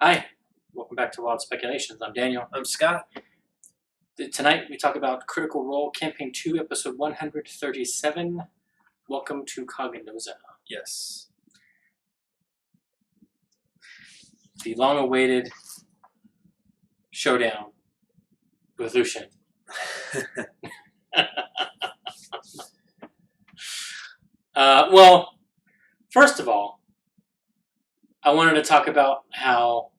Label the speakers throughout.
Speaker 1: Hi, welcome back to Wild Speculations. I'm Daniel.
Speaker 2: I'm Scott.
Speaker 1: Tonight we talk about Critical Role Campaign 2, Episode 137. Welcome to Cognouza.
Speaker 2: Yes.
Speaker 1: The long-awaited showdown with Lucian. Well, first of all, I wanted to talk about how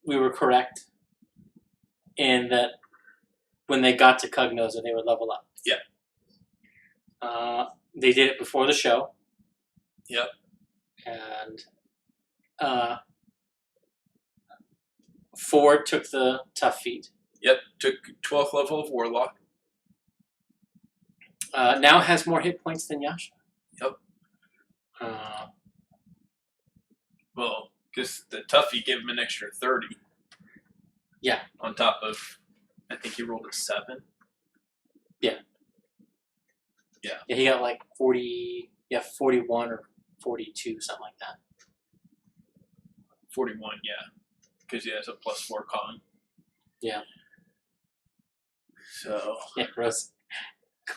Speaker 1: we were correct in that when they got to Cognouza, they would level up.
Speaker 2: Yeah.
Speaker 1: They did it before the show.
Speaker 2: Yep.
Speaker 1: And Ford took the tough feat.
Speaker 2: Yep. Took 12th level of Warlock.
Speaker 1: Now has more hit points than Yasha.
Speaker 2: Yep. Well, because the toughie gave him an extra 30.
Speaker 1: Yeah.
Speaker 2: On top of, I think he rolled a 7.
Speaker 1: Yeah.
Speaker 2: Yeah.
Speaker 1: Yeah, he got like 41 or 42, something like that.
Speaker 2: 41, yeah. Because he has a +4 con.
Speaker 1: Yeah.
Speaker 2: So.
Speaker 1: Yeah, Rose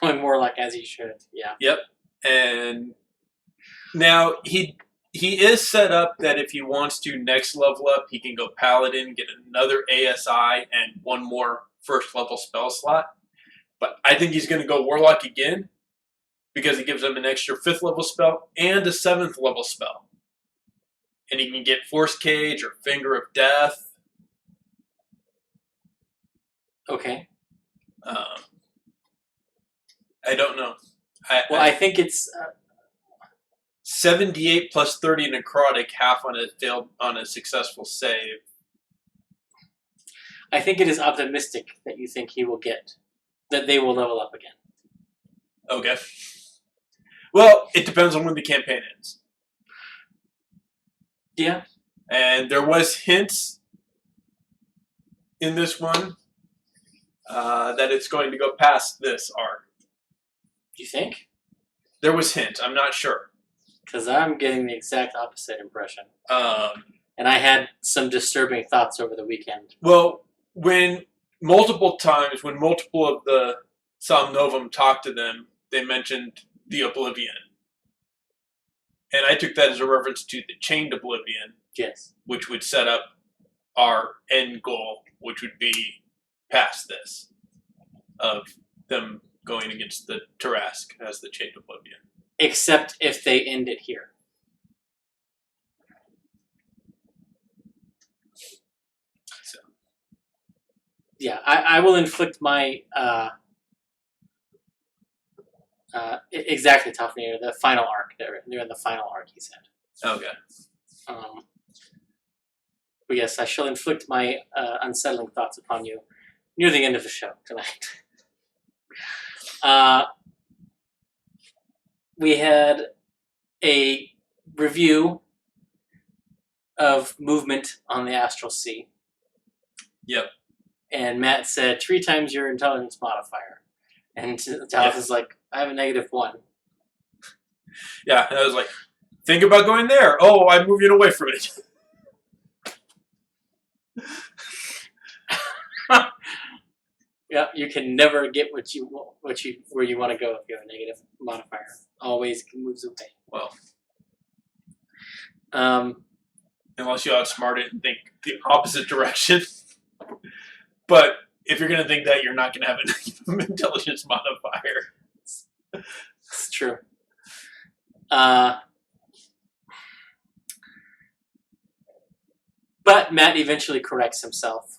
Speaker 1: going more like as he should. Yeah.
Speaker 2: Yep. And now he is set up that if he wants to next level up, he can go Paladin, get another ASI, and one more first level spell slot. But I think he's going to go Warlock again because it gives him an extra 5th level spell and a 7th level spell. And he can get Force Cage or Finger of Death.
Speaker 1: Okay.
Speaker 2: I don't know.
Speaker 1: I think it's
Speaker 2: 78 plus 30 necrotic, half on a successful save.
Speaker 1: I think it is optimistic that you think he will get that they will level up again.
Speaker 2: Okay. Well, it depends on when the campaign ends.
Speaker 1: Yeah.
Speaker 2: And there was hints in this one that it's going to go past this arc.
Speaker 1: Do you think?
Speaker 2: There was hints. I'm not sure.
Speaker 1: Because I'm getting the exact opposite impression.
Speaker 2: And
Speaker 1: I had some disturbing thoughts over the weekend.
Speaker 2: Well, when multiple of the Somnovum talked to them, they mentioned the Oblivion. And I took that as a reference to the Chained Oblivion.
Speaker 1: Yes.
Speaker 2: Which would set up our end goal, which would be past this, of them going against the Tarask as the Chained Oblivion.
Speaker 1: Except if they end it here.
Speaker 2: So.
Speaker 1: Yeah, I will inflict my exactly Tofnir, the final arc. They're in the final arc, he said.
Speaker 2: Okay.
Speaker 1: But yes, I shall inflict my unsettling thoughts upon you near the end of the show tonight. We had a review of movement on the Astral Sea.
Speaker 2: Yep.
Speaker 1: And Matt said 3 times your intelligence modifier. And Talis is like, I have a -1.
Speaker 2: Yeah, and I was like, think about going there. Oh, I'm moving away from it.
Speaker 1: Yeah, you can never get where you want to go if you have a negative modifier. Always moves away.
Speaker 2: Well, unless you outsmart it and think the opposite direction. But if you're going to think that, you're not going to have an intelligence modifier.
Speaker 1: It's true. But Matt eventually corrects himself.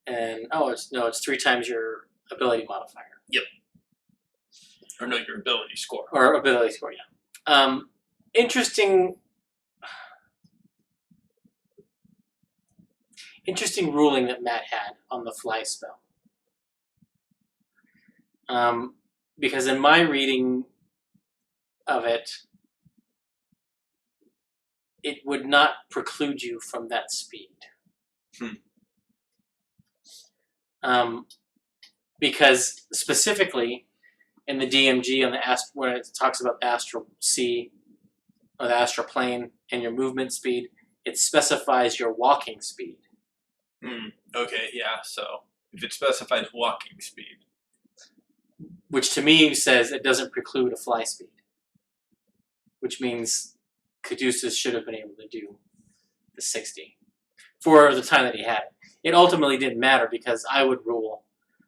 Speaker 1: And, it's 3 times your ability modifier.
Speaker 2: Yep. Or no, your ability score.
Speaker 1: Or ability score, yeah. Interesting ruling that Matt had on the fly spell. Because in my reading of it, it would not preclude you from that speed. Because specifically in the DMG on when it talks about the astral sea or the astral plane and your movement speed, it specifies your walking speed.
Speaker 2: Okay, yeah. So if it specifies walking speed,
Speaker 1: which to me says it doesn't preclude a fly speed, which means Caduceus should have been able to do the 60 for the time that he had. It ultimately didn't matter because I would rule,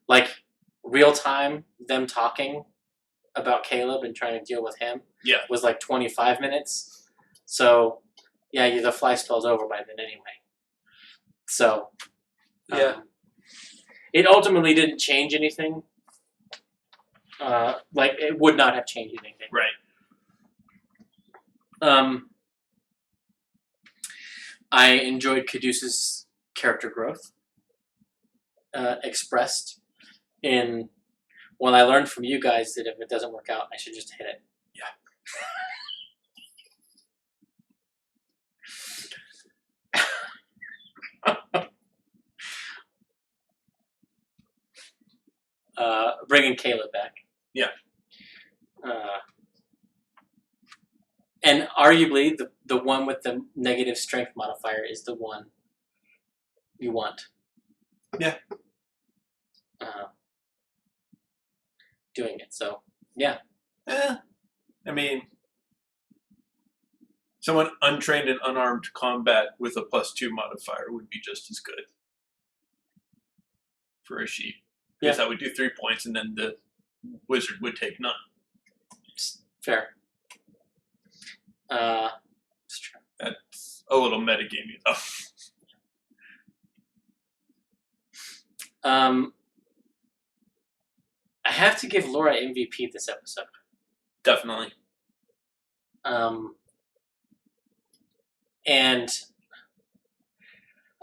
Speaker 1: like, real time, them talking about Caleb and trying to deal with him was like 25 minutes. So, yeah, the fly spell's over by then anyway. So, it ultimately didn't change anything. Like, it would not have changed anything.
Speaker 2: Right.
Speaker 1: I enjoyed Caduceus' character growth expressed in, well, I learned from you guys that if it doesn't work out, I should just hit it. Yeah. Bringing Caleb back.
Speaker 2: Yeah.
Speaker 1: And arguably, the one with the negative strength modifier is the one you want.
Speaker 2: Yeah.
Speaker 1: Doing it. So, yeah.
Speaker 2: I mean, someone untrained in unarmed combat with a +2 modifier would be just as good for a sheep. Because I would do 3 points and then the wizard would take none.
Speaker 1: Fair. It's true.
Speaker 2: That's a little metagamey, though.
Speaker 1: I have to give Laura MVP this episode.
Speaker 2: Definitely.
Speaker 1: And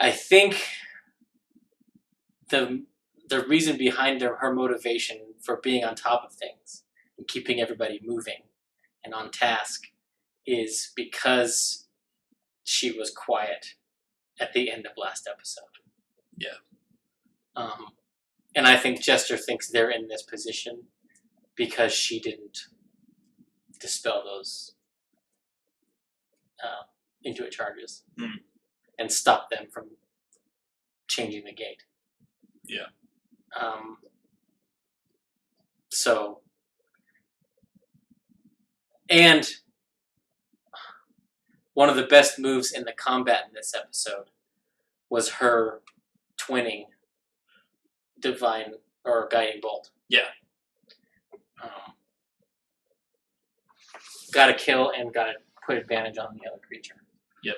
Speaker 1: I think the reason behind her motivation for being on top of things and keeping everybody moving and on task is because she was quiet at the end of last episode.
Speaker 2: Yeah.
Speaker 1: And I think Jester thinks they're in this position because she didn't dispel those Intuit charges and stop them from changing the gate.
Speaker 2: Yeah.
Speaker 1: So, and one of the best moves in the combat in this episode was her twinning Divine or Guiding Bolt.
Speaker 2: Yeah.
Speaker 1: Got to kill and got to put advantage on the other creature.
Speaker 2: Yep.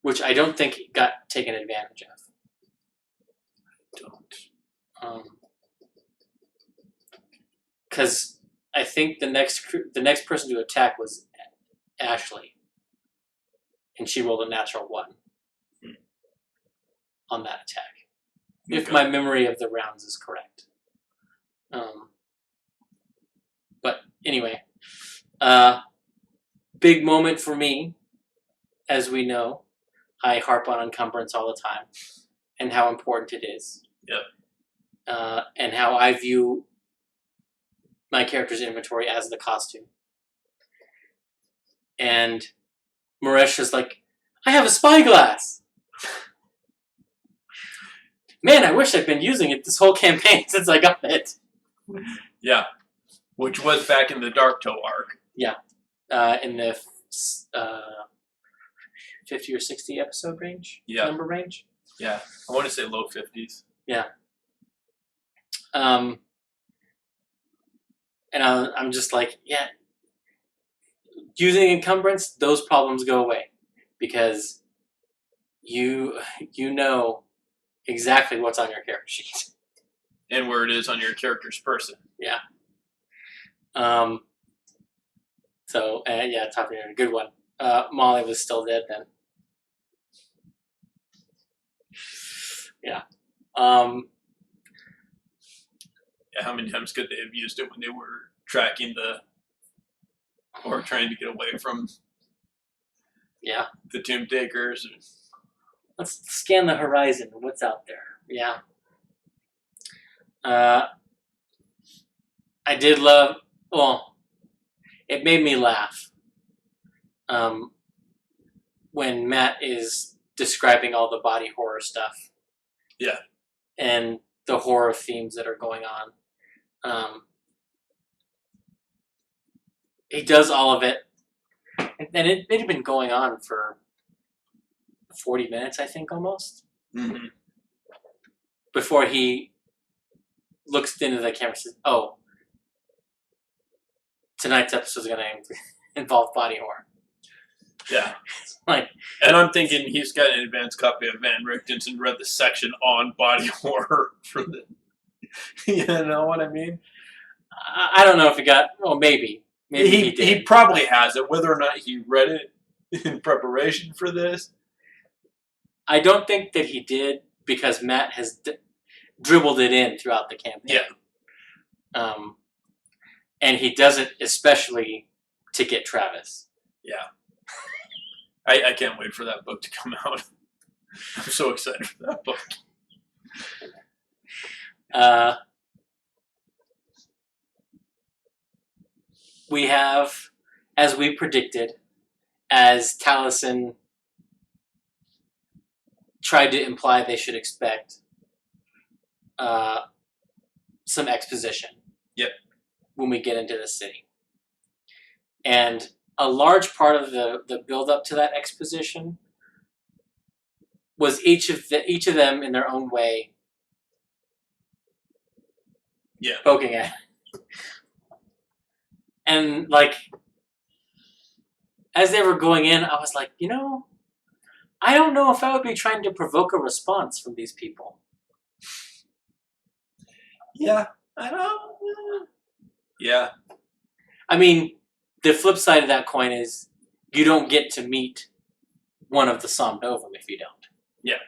Speaker 1: Which I don't think got taken advantage of. Because I think the next person to attack was Ashley, and she rolled a natural 1 on that attack. Okay. If my memory of the rounds is correct. But anyway, big moment for me. As we know, I harp on encumbrance all the time, and how important it is.
Speaker 2: Yep.
Speaker 1: And how I view my character's inventory as the costume. And Marisha's like, I have a spyglass! Man, I wish I'd been using it this whole campaign since I got it.
Speaker 2: Yeah. Which was back in the Dark Toe arc.
Speaker 1: Yeah. In the 50 or 60 episode range?
Speaker 2: Yeah.
Speaker 1: Number range?
Speaker 2: Yeah. I want to say low 50s.
Speaker 1: Yeah. And I'm just like, yeah, using encumbrance, those problems go away because you know exactly what's on your character sheet
Speaker 2: and where it is on your character's person.
Speaker 1: Yeah. So yeah, top a good one. Molly was still dead then. Yeah.
Speaker 2: Yeah, how many times could they have used it when they were tracking or trying to get away from the Tomb Takers?
Speaker 1: Let's scan the horizon. What's out there? Yeah. I did love, well, it made me laugh when Matt is describing all the body horror stuff.
Speaker 2: Yeah.
Speaker 1: And the horror themes that are going on. He does all of it. And it had been going on for 40 minutes, I think, almost.
Speaker 2: Mm-hmm.
Speaker 1: Before he looks into the camera and says, oh, tonight's episode is going to involve body horror.
Speaker 2: Yeah.
Speaker 1: Like,
Speaker 2: and I'm thinking he's got an advanced copy of Van Richten's and read the section on body horror for the. You know what I mean?
Speaker 1: I don't know if he got. Well, maybe. Maybe he did.
Speaker 2: He probably has it. Whether or not he read it in preparation for this,
Speaker 1: I don't think that he did because Matt has dribbled it in throughout the campaign.
Speaker 2: Yeah.
Speaker 1: And he does it especially to get Travis.
Speaker 2: Yeah. I can't wait for that book to come out. I'm so excited for that book.
Speaker 1: We have, as we predicted, as Taliesin tried to imply they should expect, some exposition.
Speaker 2: Yep.
Speaker 1: When we get into the city. And a large part of the build-up to that exposition was each of them in their own way poking at it. And, like, as they were going in, I was like, I don't know if I would be trying to provoke a response from these people.
Speaker 2: Yeah, I don't. Yeah.
Speaker 1: I mean, the flip side of that coin is you don't get to meet one of the Som Novum if you don't.
Speaker 2: Yeah.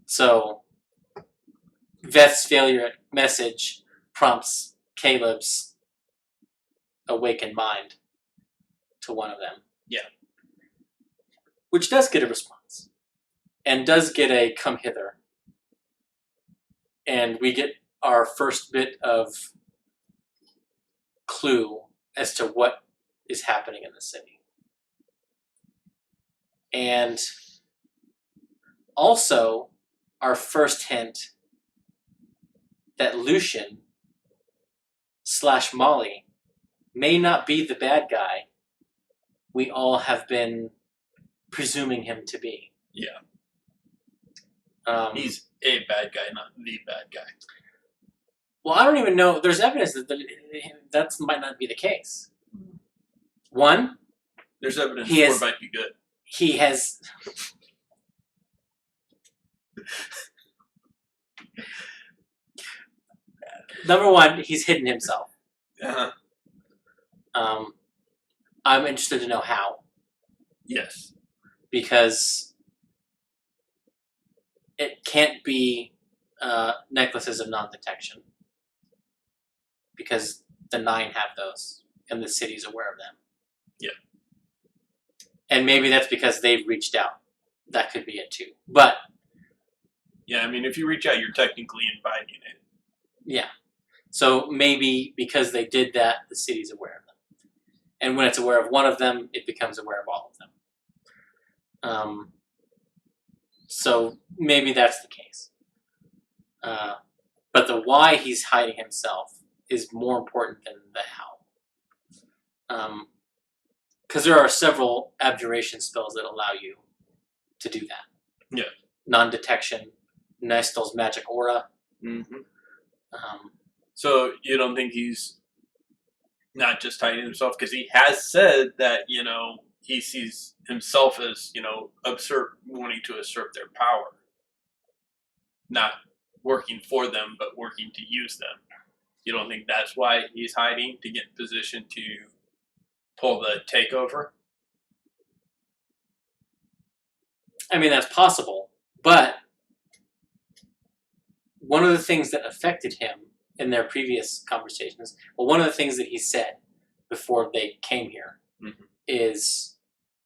Speaker 1: So, Veth's failure at message prompts Caleb's awakened mind to one of them.
Speaker 2: Yeah.
Speaker 1: Which does get a response. And does get a come hither. And we get our first bit of clue as to what is happening in the city. And also our first hint that Lucian / Molly may not be the bad guy we all have been presuming him to be.
Speaker 2: Yeah. He's a bad guy, not the bad guy.
Speaker 1: Well, I don't even know. There's evidence that might not be the case. One,
Speaker 2: there's evidence it might be good.
Speaker 1: He has. Number one, he's hidden himself.
Speaker 2: Uh-huh.
Speaker 1: I'm interested to know how.
Speaker 2: Yes.
Speaker 1: Because it can't be necklaces of non-detection. Because the 9 have those, and the city's aware of them.
Speaker 2: Yeah.
Speaker 1: And maybe that's because they've reached out. That could be it too. But
Speaker 2: yeah, I mean, if you reach out, you're technically inviting it.
Speaker 1: Yeah. So maybe because they did that, the city's aware of them. And when it's aware of one of them, it becomes aware of all of them. So maybe that's the case. But the why he's hiding himself is more important than the how. Because there are several abjuration spells that allow you to do that.
Speaker 2: Yeah.
Speaker 1: Non-detection, Nestel's magic aura.
Speaker 2: Mm-hmm. So you don't think he's not just hiding himself? Because he has said that, he sees himself as, wanting to usurp their power. Not working for them, but working to use them. You don't think that's why he's hiding, to get in position to pull the takeover?
Speaker 1: I mean, that's possible. But one of the things that affected him in their previous conversations, one of the things that he said before they came here is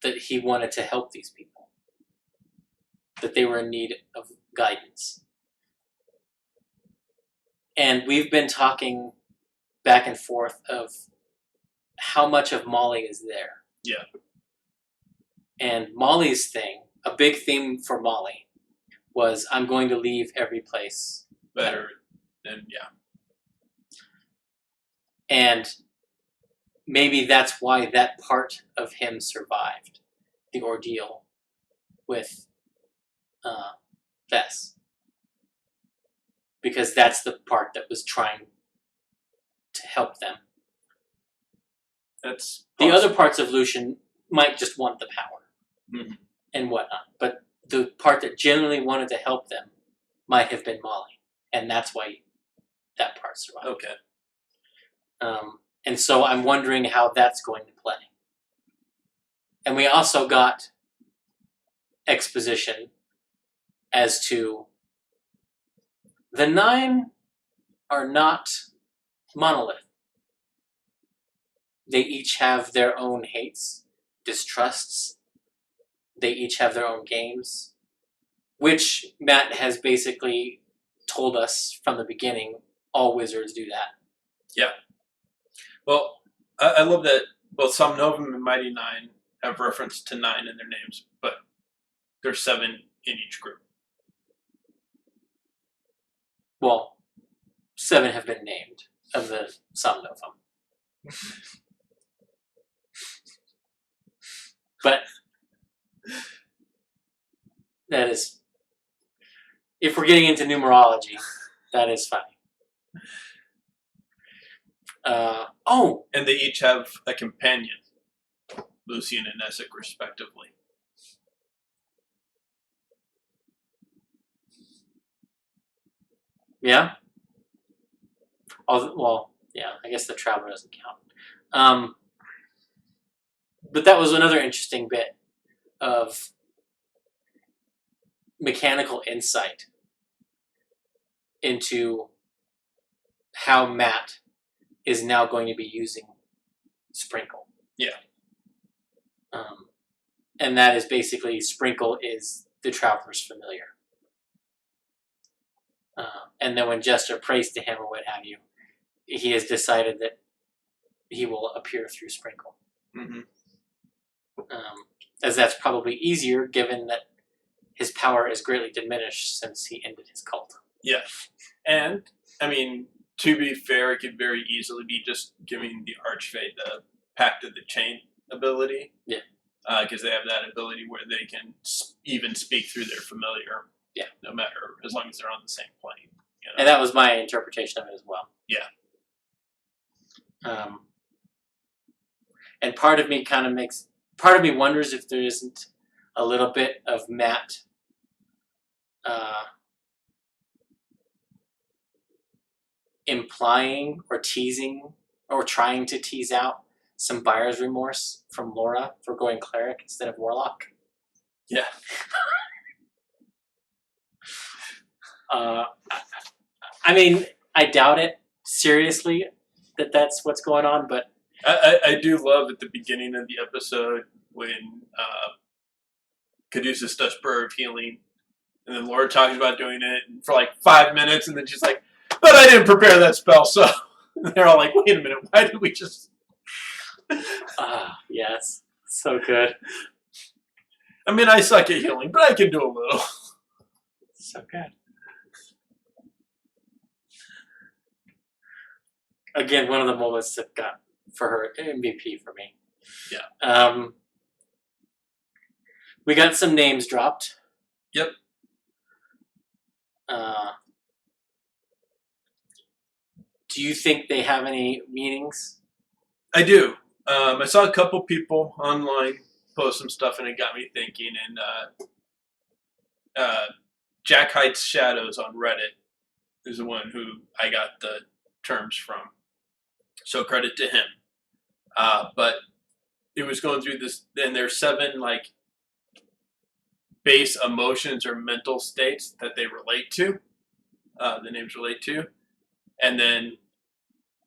Speaker 1: that he wanted to help these people. That they were in need of guidance. And we've been talking back and forth of how much of Molly is there.
Speaker 2: Yeah.
Speaker 1: And Molly's thing, a big theme for Molly, was I'm going to leave every place
Speaker 2: better than, yeah.
Speaker 1: And maybe that's why that part of him survived the ordeal with Vess. Because that's the part that was trying to help them.
Speaker 2: That's
Speaker 1: the
Speaker 2: awesome.
Speaker 1: other parts of Lucian might just want the power and whatnot, but the part that genuinely wanted to help them might have been Molly, and that's why that part survived.
Speaker 2: Okay.
Speaker 1: And so I'm wondering how that's going to play. And we also got exposition as to the 9 are not monolith. They each have their own hates, distrusts. They each have their own games, which Matt has basically told us from the beginning, all wizards do that.
Speaker 2: Yeah. Well, I love that both Somnovum and Mighty 9 have reference to 9 in their names, but there's 7 in each group.
Speaker 1: Well, 7 have been named of the Somnovum. But that is, if we're getting into numerology, that is funny.
Speaker 2: And they each have a companion, Lucian and Essek, respectively.
Speaker 1: Yeah? Well, yeah, I guess the Traveler doesn't count. But that was another interesting bit of mechanical insight into how Matt is now going to be using Sprinkle.
Speaker 2: Yeah.
Speaker 1: And that is basically, Sprinkle is the Traveler's familiar. And then when Jester prays to him or what have you, he has decided that he will appear through Sprinkle.
Speaker 2: Mm-hmm.
Speaker 1: As that's probably easier, given that his power is greatly diminished since he ended his cult.
Speaker 2: Yeah. And, I mean, to be fair, it could very easily be just giving the Archfey the Pact of the Chain ability.
Speaker 1: Yeah.
Speaker 2: Because they have that ability where they can even speak through their familiar.
Speaker 1: Yeah.
Speaker 2: No matter, as long as they're on the same plane. You know?
Speaker 1: And that was my interpretation of it as well.
Speaker 2: Yeah.
Speaker 1: And part of me wonders if there isn't a little bit of Matt implying or teasing or trying to tease out some buyer's remorse from Laura for going cleric instead of warlock.
Speaker 2: Yeah.
Speaker 1: I mean, I doubt it seriously that that's what's going on, but
Speaker 2: I do love at the beginning of the episode when Caduceus does Prayer of Healing, and then Laura talks about doing it for like 5 minutes, and then she's like, but I didn't prepare that spell, so they're all like, wait a minute, why did we just...
Speaker 1: yes, so good.
Speaker 2: I mean, I suck at healing, but I can do a little.
Speaker 1: So good. Again, one of the moments that got for her MVP for me.
Speaker 2: Yeah.
Speaker 1: We got some names dropped.
Speaker 2: Yep.
Speaker 1: Do you think they have any meanings?
Speaker 2: I do. I saw a couple people online post some stuff, and it got me thinking. And Jack Heights Shadows on Reddit is the one who I got the terms from. So credit to him. But it was going through this, and there's 7 like base emotions or mental states that they relate to. The names relate to, and then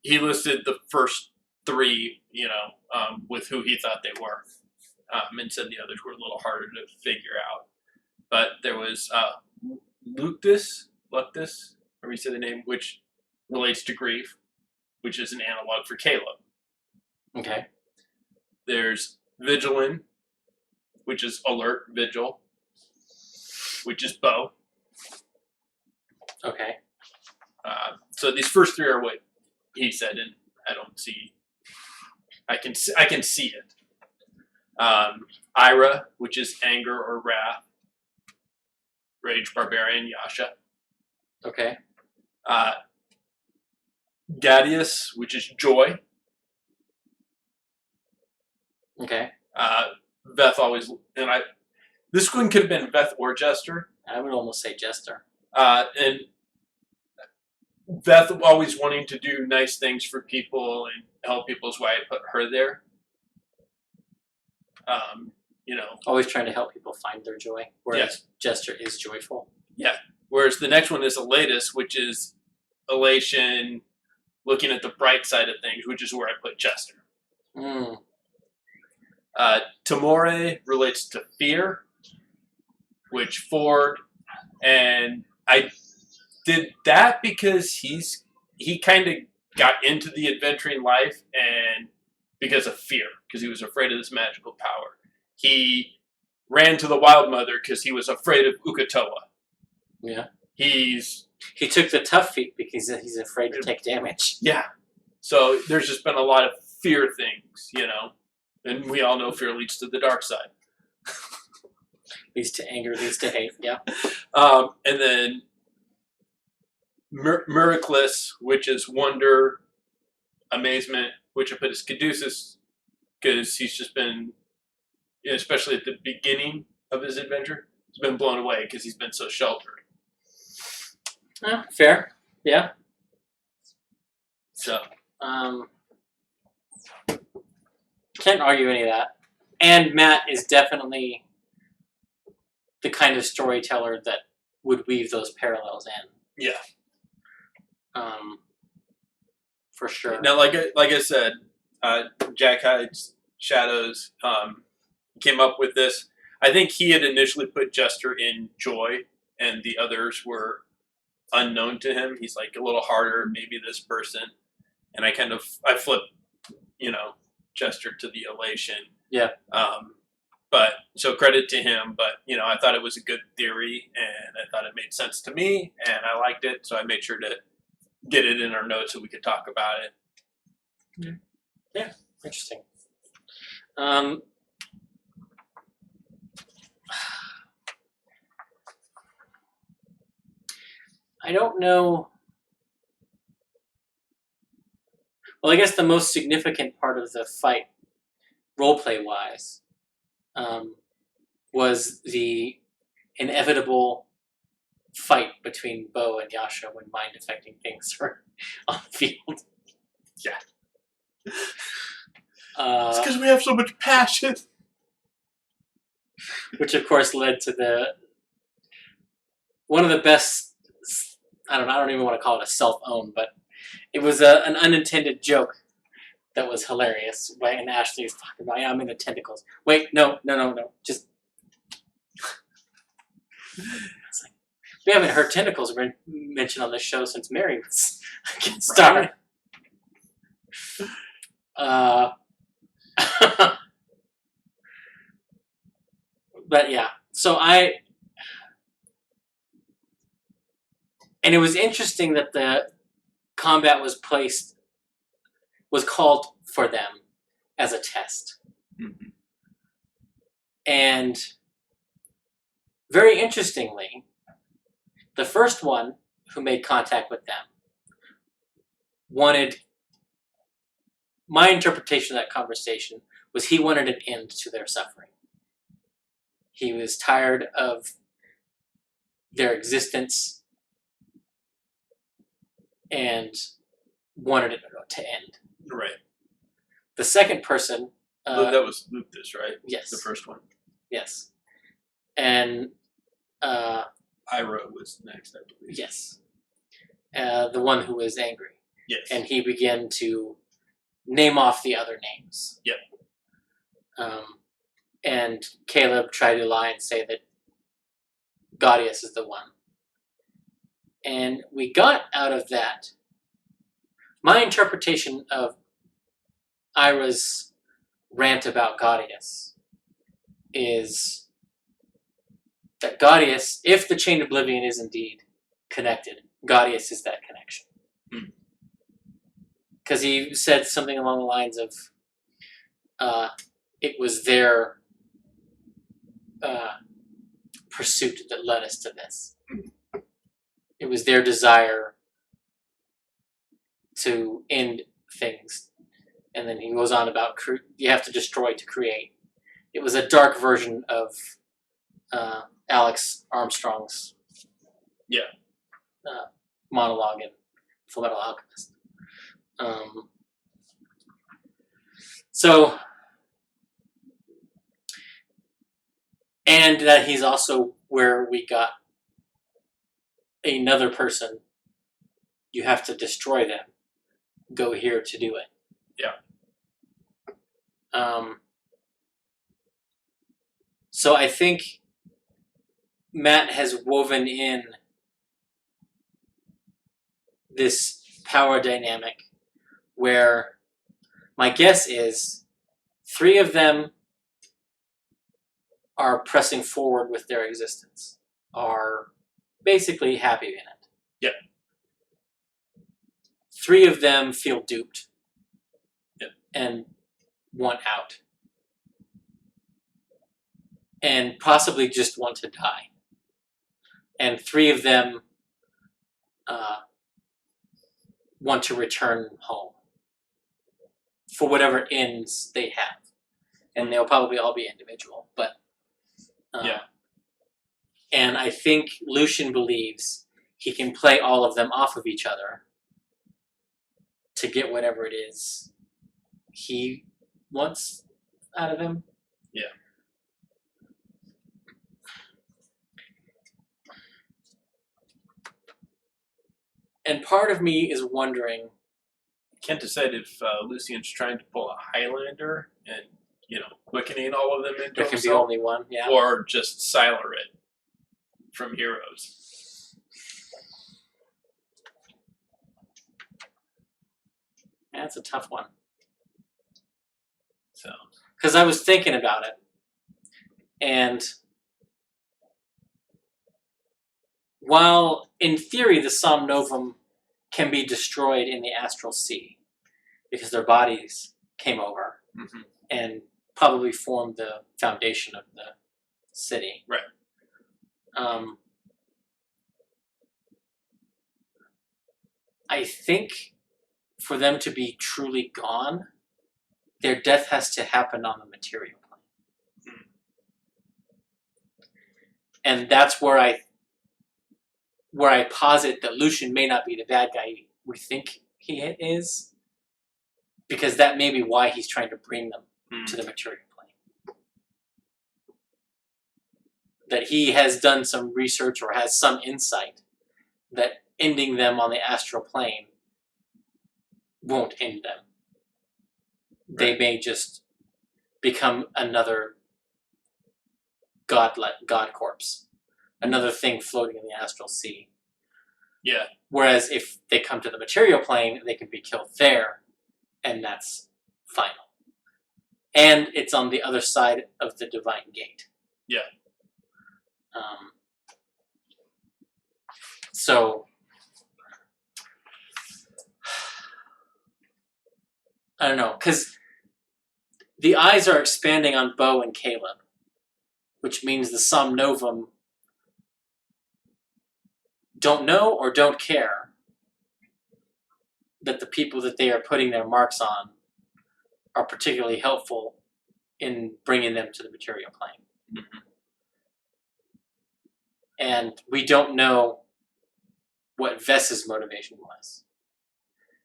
Speaker 2: he listed the first 3, with who he thought they were, and said the others were a little harder to figure out. But there was Luctus, or we say the name, which relates to grief, which is an analog for Caleb.
Speaker 1: Okay.
Speaker 2: There's Vigilant, which is alert, vigil, which is Bo.
Speaker 1: Okay.
Speaker 2: So these first three are what he said, and I don't see. I can see it. Ira, which is anger or wrath. Rage, barbarian, Yasha.
Speaker 1: Okay.
Speaker 2: Gadius, which is joy.
Speaker 1: Okay.
Speaker 2: Veth always, and this one could have been Veth or Jester.
Speaker 1: I would almost say Jester.
Speaker 2: And Veth always wanting to do nice things for people and help people is why I put her there.
Speaker 1: Always trying to help people find their joy, whereas Jester is joyful.
Speaker 2: Yeah. Whereas the next one is Elatus, which is elation, looking at the bright side of things, which is where I put Jester. Tamore relates to fear, which Ford, and I did that because he kind of got into the adventuring life and because of fear, because he was afraid of this magical power. He ran to the Wild Mother because he was afraid of Ukatoa.
Speaker 1: Yeah.
Speaker 2: He
Speaker 1: took the tough feat because he's afraid to take damage.
Speaker 2: Yeah. So there's just been a lot of fear things, and we all know fear leads to the dark side.
Speaker 1: Leads to anger, leads to hate, yeah.
Speaker 2: And then Miraclus, which is wonder, amazement, which I put as Caduceus, because he's just been, especially at the beginning of his adventure, he's been blown away because he's been so sheltered.
Speaker 1: Fair, yeah.
Speaker 2: So,
Speaker 1: can't argue any of that. And Matt is definitely the kind of storyteller that would weave those parallels in.
Speaker 2: Yeah.
Speaker 1: For sure.
Speaker 2: Now, like I said, Jack Hyde's Shadows came up with this. I think he had initially put Jester in Joy, and the others were unknown to him. He's like a little harder, maybe this person, and I flipped, Jester to the elation.
Speaker 1: Yeah.
Speaker 2: But so credit to him. But I thought it was a good theory, and I thought it made sense to me, and I liked it, so I made sure to get it in our notes so we could talk about it.
Speaker 1: Yeah, interesting. I don't know. Well, I guess the most significant part of the fight, roleplay-wise, was the inevitable fight between Bo and Yasha when mind-affecting things are on the field.
Speaker 2: Yeah. It's because we have so much passion.
Speaker 1: Which, of course, led to one of the best, I don't even want to call it a self-own, but it was an unintended joke that was hilarious. And Ashley was talking about, I'm in the tentacles. Wait, no. Just... It's like, we haven't heard tentacles mentioned on this show since Mary was started. But yeah, and it was interesting that the combat was called for them as a test.
Speaker 2: Mm-hmm.
Speaker 1: And very interestingly, the first one who made contact with them wanted, my interpretation of that conversation was he wanted an end to their suffering. He was tired of their existence and wanted it to end.
Speaker 2: Right.
Speaker 1: The second person...
Speaker 2: that was Lucas, right?
Speaker 1: Yes.
Speaker 2: The first one.
Speaker 1: Yes. And...
Speaker 2: Ira was next, I believe.
Speaker 1: Yes. The one who was angry.
Speaker 2: Yes.
Speaker 1: And he began to name off the other names.
Speaker 2: Yep.
Speaker 1: And Caleb tried to lie and say that Gaudius is the one. And we got out of that, my interpretation of Ira's rant about Gaudius is that Gaudius, if the Chain Oblivion is indeed connected, Gaudius is that connection. Because he said something along the lines of, it was their pursuit that led us to this. It was their desire to end things. And then he goes on about you have to destroy to create. It was a dark version of Alex Armstrong's monologue in Fullmetal Alchemist. And that he's also where we got another person. You have to destroy them. Go here to do it.
Speaker 2: Yeah.
Speaker 1: So I think Matt has woven in this power dynamic where my guess is 3 of them are pressing forward with their existence, are basically happy in it.
Speaker 2: Yep.
Speaker 1: 3 of them feel duped.
Speaker 2: Yep.
Speaker 1: And want out. And possibly just want to die. And 3 of them want to return home for whatever ends they have. And they'll probably all be individual, but and I think Lucian believes he can play all of them off of each other to get whatever it is he wants out of him.
Speaker 2: Yeah.
Speaker 1: And part of me is wondering,
Speaker 2: Can't decide if Lucian's trying to pull a Highlander and, quickening all of them into
Speaker 1: there can be
Speaker 2: himself,
Speaker 1: only one, yeah.
Speaker 2: or just Siler it from Heroes.
Speaker 1: That's a tough one.
Speaker 2: So,
Speaker 1: because I was thinking about it, and while in theory the Somnovum can be destroyed in the Astral Sea because their bodies came over and probably formed the foundation of the city.
Speaker 2: Right.
Speaker 1: I think for them to be truly gone, their death has to happen on the material plane. And that's where I posit that Lucian may not be the bad guy we think he is, because that may be why he's trying to bring them to the material plane. That he has done some research or has some insight that ending them on the astral plane won't end them. Right. They may just become another god corpse. Another thing floating in the astral sea.
Speaker 2: Yeah.
Speaker 1: Whereas if they come to the material plane, they can be killed there, and that's final. And it's on the other side of the divine gate.
Speaker 2: Yeah.
Speaker 1: So I don't know, because the eyes are expanding on Bo and Caleb, which means the Somnovum don't know or don't care that the people that they are putting their marks on are particularly helpful in bringing them to the material plane. And we don't know what Vess's motivation was.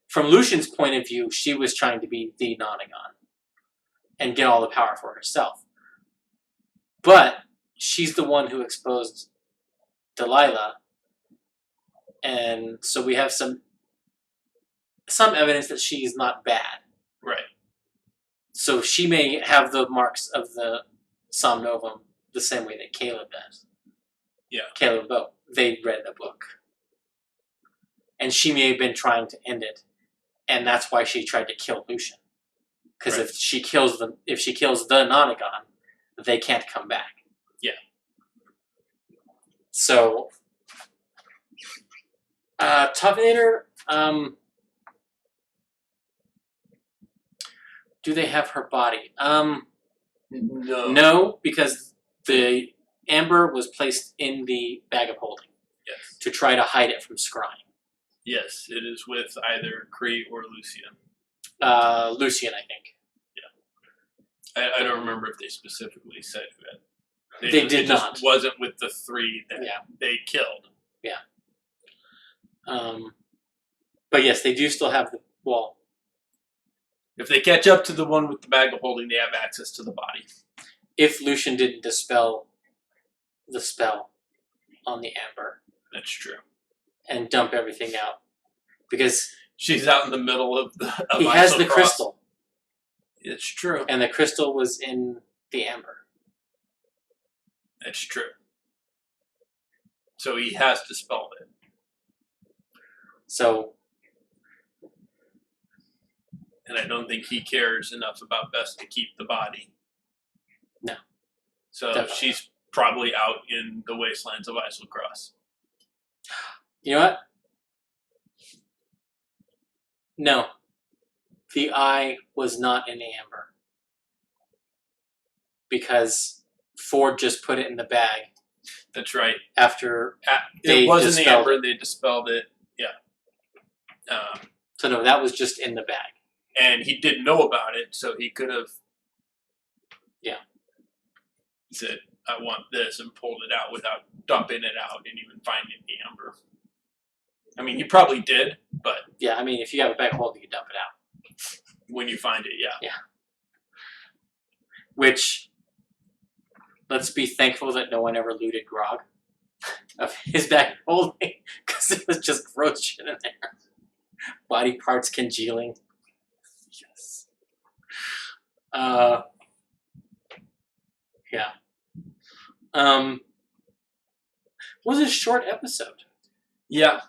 Speaker 1: From Lucian's point of view, she was trying to be the Nonagon and get all the power for herself. But she's the one who exposed Delilah, and so we have some evidence that she's not bad.
Speaker 2: Right.
Speaker 1: So she may have the marks of the Somnovum the same way that Caleb does.
Speaker 2: Yeah.
Speaker 1: Caleb and Bo. They read the book. And she may have been trying to end it. And that's why she tried to kill Lucian. because if she kills the Nonagon, they can't come back.
Speaker 2: Yeah.
Speaker 1: So, Tuvinator, do they have her body?
Speaker 2: No.
Speaker 1: No, because the amber was placed in the bag of holding.
Speaker 2: Yes.
Speaker 1: To try to hide it from scrying.
Speaker 2: Yes, it is with either Cree or Lucian.
Speaker 1: Lucian, I think.
Speaker 2: Yeah. I don't remember if they specifically said who had.
Speaker 1: They did not.
Speaker 2: Just wasn't with the 3 that they killed.
Speaker 1: Yeah. But yes, they do still have the wall.
Speaker 2: If they catch up to the one with the bag of holding, they have access to the body.
Speaker 1: If Lucian didn't dispel the spell on the amber.
Speaker 2: That's true.
Speaker 1: And dump everything out. Because
Speaker 2: she's out in the middle of the
Speaker 1: he has the crystal.
Speaker 2: It's true.
Speaker 1: And the crystal was in the amber.
Speaker 2: That's true. So he has dispelled it.
Speaker 1: So,
Speaker 2: and I don't think he cares enough about Bess to keep the body.
Speaker 1: No.
Speaker 2: So
Speaker 1: definitely.
Speaker 2: She's probably out in the wastelands of Islecross.
Speaker 1: You know what? No. The eye was not in the amber. Because Ford just put it in the bag.
Speaker 2: That's right.
Speaker 1: After
Speaker 2: it was in the amber, and they dispelled it. Yeah.
Speaker 1: So no, that was just in the bag.
Speaker 2: And he didn't know about it, so he could have said, I want this, and pulled it out without dumping it out and even finding the amber. I mean, he probably did, but...
Speaker 1: Yeah, I mean, if you have a bag of holding, you dump it out.
Speaker 2: When you find it, yeah.
Speaker 1: Yeah. Which, let's be thankful that no one ever looted Grog of his bag of holding, because it was just gross shit in there. Body parts congealing. Yes. Yeah. Was a short episode.
Speaker 2: Yeah.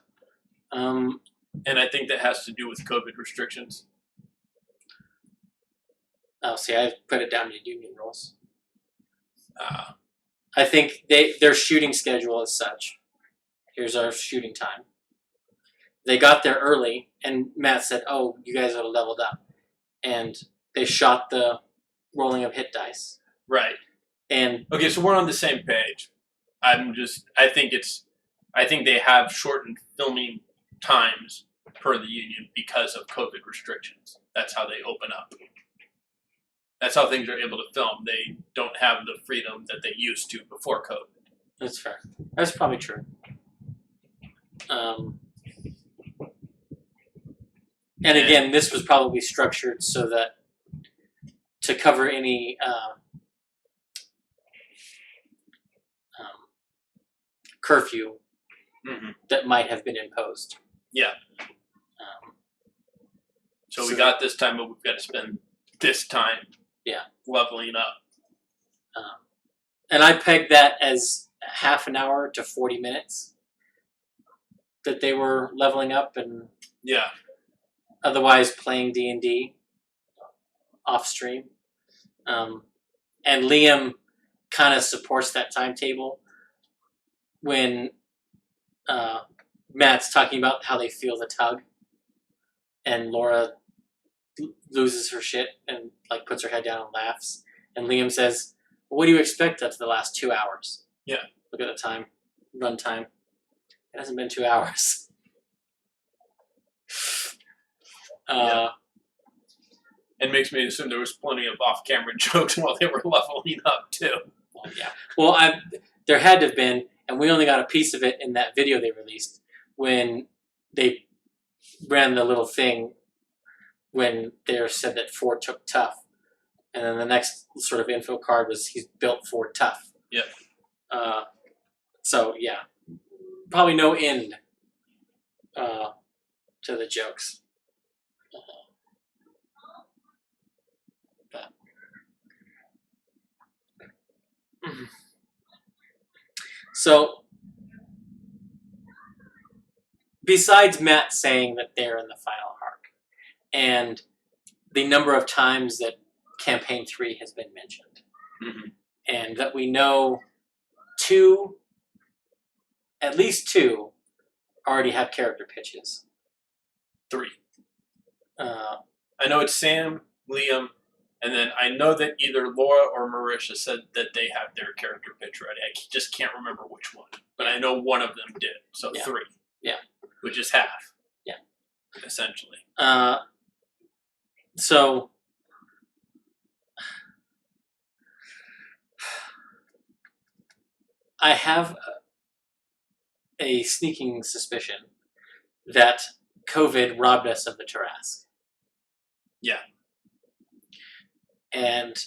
Speaker 2: And I think that has to do with COVID restrictions.
Speaker 1: Oh, see, I put it down to union rules. I think their shooting schedule is such. Here's our shooting time. They got there early, and Matt said, oh, you guys are leveled up. And they shot the rolling of hit dice.
Speaker 2: Right.
Speaker 1: And
Speaker 2: okay, so we're on the same page. I think they have shortened filming times per the union because of COVID restrictions. That's how they open up. That's how things are able to film. They don't have the freedom that they used to before COVID.
Speaker 1: That's fair. That's probably true. And again, this was probably structured so that to cover any curfew that might have been imposed.
Speaker 2: Yeah. So we got this time, but we've got to spend this time leveling up.
Speaker 1: And I pegged that as half an hour to 40 minutes that they were leveling up and otherwise playing D&D off stream. And Liam kind of supports that timetable when Matt's talking about how they feel the tug and Laura loses her shit and like puts her head down and laughs. And Liam says, well, what do you expect after the last 2 hours?
Speaker 2: Yeah.
Speaker 1: Look at the time. Run time. It hasn't been 2 hours.
Speaker 2: It makes me assume there was plenty of off-camera jokes while they were leveling up, too.
Speaker 1: Well, yeah. Well, there had to have been, and we only got a piece of it in that video they released when they ran the little thing when they said that Ford took tough. And then the next sort of info card was he's built Ford tough.
Speaker 2: Yeah.
Speaker 1: So, yeah. Probably no end to the jokes. So, besides Matt saying that they're in the final arc, and the number of times that Campaign 3 has been mentioned.
Speaker 2: Mm-hmm.
Speaker 1: And that we know at least two, already have character pitches.
Speaker 2: 3. I know it's Sam, Liam, and then I know that either Laura or Marisha said that they have their character pitch ready. I just can't remember which one, but I know one of them did. So 3.
Speaker 1: Yeah.
Speaker 2: Which is half.
Speaker 1: Yeah.
Speaker 2: Essentially.
Speaker 1: So I have a sneaking suspicion that COVID robbed us of the Tarrasque.
Speaker 2: Yeah.
Speaker 1: And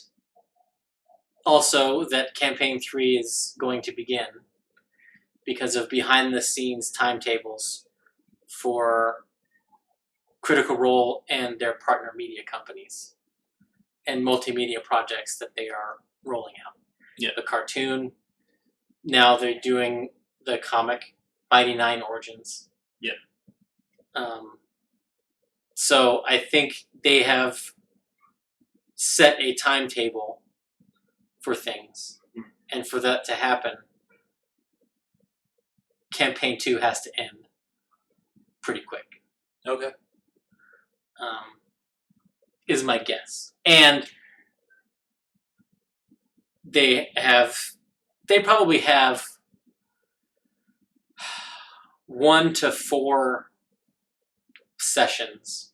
Speaker 1: also that Campaign 3 is going to begin because of behind-the-scenes timetables for Critical Role and their partner media companies and multimedia projects that they are rolling out.
Speaker 2: Yeah.
Speaker 1: The cartoon. Now they're doing the comic, Mighty Nine Origins.
Speaker 2: Yeah.
Speaker 1: So I think they have set a timetable for things.
Speaker 2: Mm-hmm.
Speaker 1: And for that to happen, Campaign 2 has to end pretty quick.
Speaker 2: Okay.
Speaker 1: Is my guess. And they probably have 1 to 4 sessions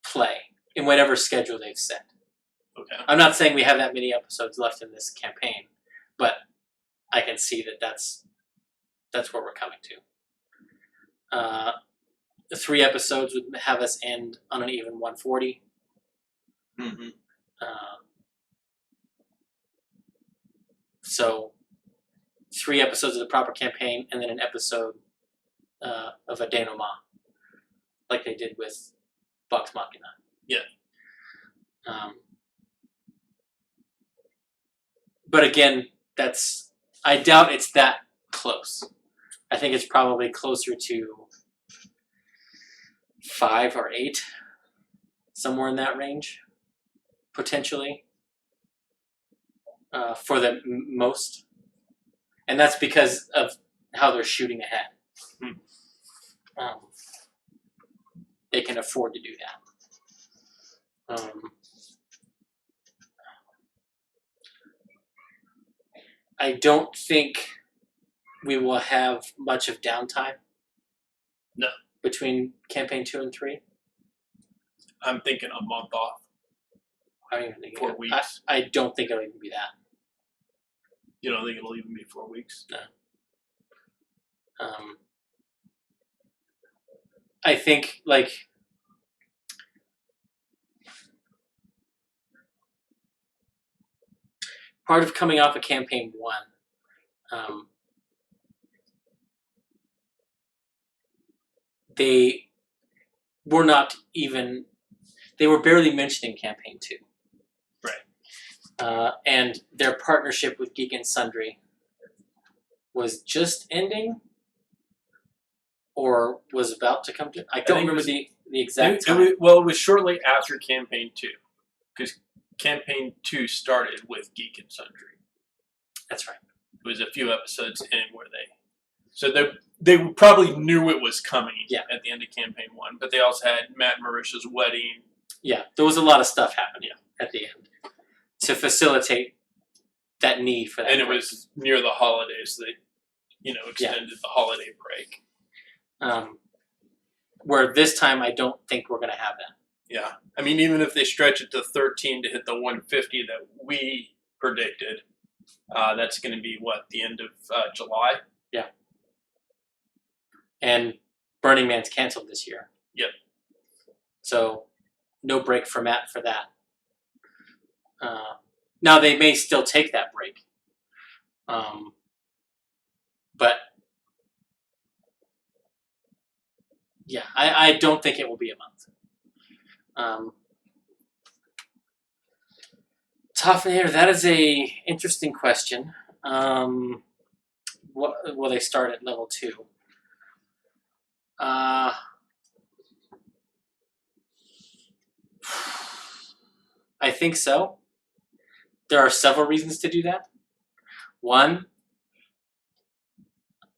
Speaker 1: play in whatever schedule they've set.
Speaker 2: Okay.
Speaker 1: I'm not saying we have that many episodes left in this campaign, but I can see that that's where we're coming to. 3 episodes would have us end on an even 140.
Speaker 2: Mm-hmm.
Speaker 1: So 3 episodes of the proper campaign, and then an episode of a denouement, like they did with Talks Machnia.
Speaker 2: Yeah.
Speaker 1: But again, I doubt it's that close. I think it's probably closer to 5 or 8, somewhere in that range, potentially, for the most. And that's because of how they're shooting ahead. They can afford to do that. I don't think we will have much of downtime.
Speaker 2: No.
Speaker 1: Between Campaign 2 and 3.
Speaker 2: I'm thinking a month off.
Speaker 1: I don't even think
Speaker 2: 4 weeks.
Speaker 1: I don't think it'll even be that.
Speaker 2: You don't think it'll even be 4 weeks?
Speaker 1: No. I think, like, part of coming off of Campaign 1, they were barely mentioning Campaign 2.
Speaker 2: Right.
Speaker 1: And their partnership with Geek and Sundry was just ending, or was about to come to. I don't remember the exact time.
Speaker 2: It was shortly after Campaign 2, because Campaign 2 started with Geek and Sundry.
Speaker 1: That's right.
Speaker 2: It was a few episodes in where they probably knew it was coming at the end of Campaign 1, but they also had Matt and Marisha's wedding.
Speaker 1: Yeah, there was a lot of stuff happening at the end to facilitate that need for that.
Speaker 2: And it was near the holidays. They, extended the holiday break.
Speaker 1: Where this time I don't think we're going to have that.
Speaker 2: Yeah. I mean, even if they stretch it to 13 to hit the 150 that we predicted, that's going to be, the end of July?
Speaker 1: Yeah. And Burning Man's canceled this year.
Speaker 2: Yep.
Speaker 1: So, no break for Matt for that. Now, they may still take that break. But, yeah, I don't think it will be a month. Tough here. That is a interesting question. Will they start at level 2? I think so. There are several reasons to do that. One,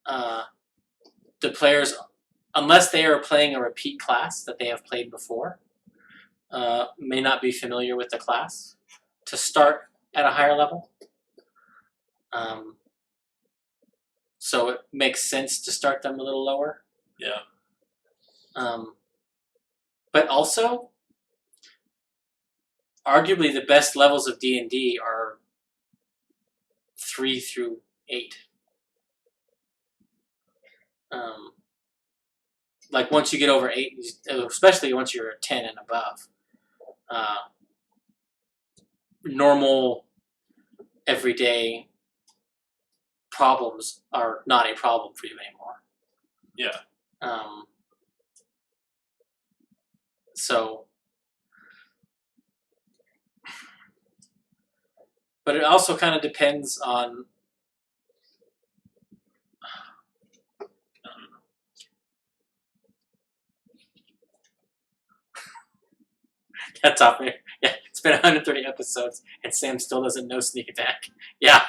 Speaker 1: the players, unless they are playing a repeat class that they have played before, may not be familiar with the class to start at a higher level. So it makes sense to start them a little lower.
Speaker 2: Yeah.
Speaker 1: But also, arguably the best levels of D&D are 3 through 8. Like once you get over 8, especially once you're 10 and above, normal, everyday problems are not a problem for you anymore.
Speaker 2: Yeah.
Speaker 1: So, but it also kind of depends on. That's off there. Yeah, it's been 130 episodes, and Sam still doesn't know sneak attack. Yeah.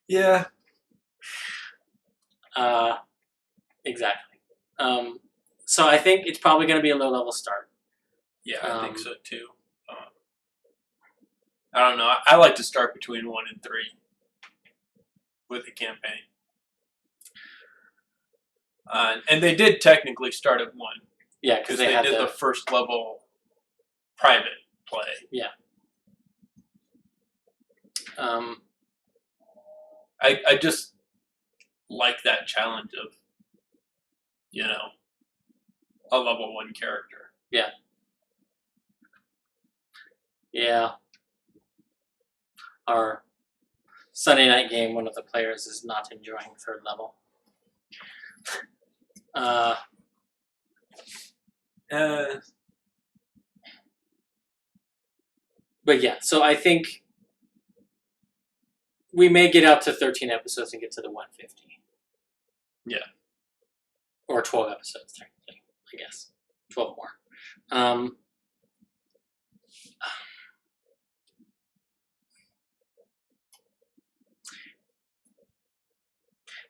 Speaker 2: Yeah.
Speaker 1: Exactly. So I think it's probably going to be a low-level start.
Speaker 2: Yeah, I think so too. I don't know. I like to start between 1 and 3 with the campaign. And they did technically start at 1.
Speaker 1: Yeah, because they
Speaker 2: did the first level private play.
Speaker 1: Yeah.
Speaker 2: I just like that challenge of, a level 1 character.
Speaker 1: Yeah. Yeah. Our Sunday night game, one of the players is not enjoying 3rd level. But yeah, so I think we may get out to 13 episodes and get to the 150.
Speaker 2: Yeah.
Speaker 1: Or 12 episodes, technically, I guess. 12 more.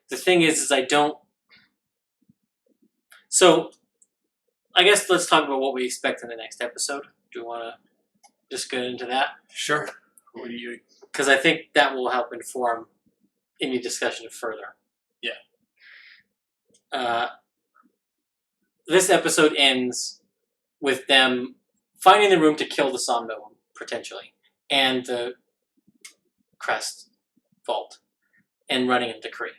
Speaker 1: The thing is I don't. So, I guess let's talk about what we expect in the next episode. Do you want to just get into that?
Speaker 2: Sure. What do you?
Speaker 1: Because I think that will help inform any discussion further.
Speaker 2: Yeah.
Speaker 1: This episode ends with them finding the room to kill the Somnolum, potentially, and the Crest Vault, and running into Kree.